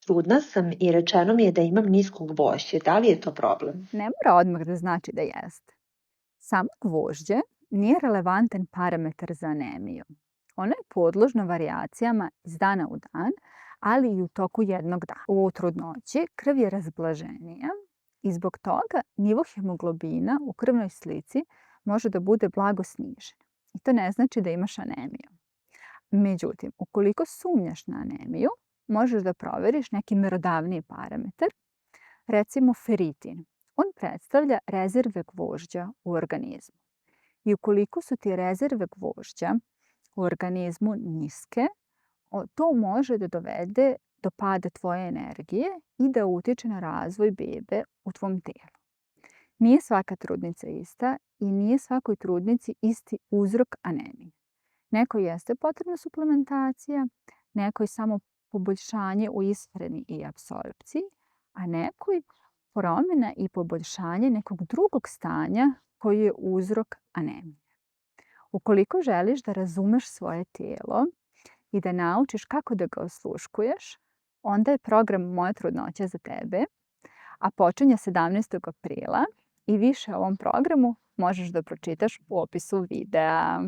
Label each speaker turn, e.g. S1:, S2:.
S1: Trudna sam i rečeno mi je da imam nisko gvožđe. Da li je to problem?
S2: Ne mora odmah da znači da jeste. Samo gvožđe nije relevantan parametar za anemiju. Ono je podložno varijacijama iz dana u dan, ali i u toku jednog dana. U trudnoći krv je razblaženija i zbog toga nivo hemoglobina u krvnoj slici može da bude blago snižen. I to ne znači da imaš anemiju. Međutim, ukoliko sumnjaš na anemiju, možeš da proveriš neki merodavniji parametar, recimo feritin. On predstavlja rezerve gvožđa u organizmu. I ukoliko su ti rezerve gvožđa u organizmu niske, to može da dovede do pada tvoje energije i da utiče na razvoj bebe u tvom telu. Nije svaka trudnica ista i nije svakoj trudnici isti uzrok anemije. Nekoj jeste potrebna suplementacija, nekoj samo poboljšanje u ishrani i apsorpciji, a nekoj promjena i poboljšanje nekog drugog stanja koji je uzrok anemije. Ukoliko želiš da razumeš svoje tijelo i da naučiš kako da ga osluškuješ, onda je program Moja trudnoća za tebe, a počinje 17. aprila i više o ovom programu možeš da pročitaš u opisu videa.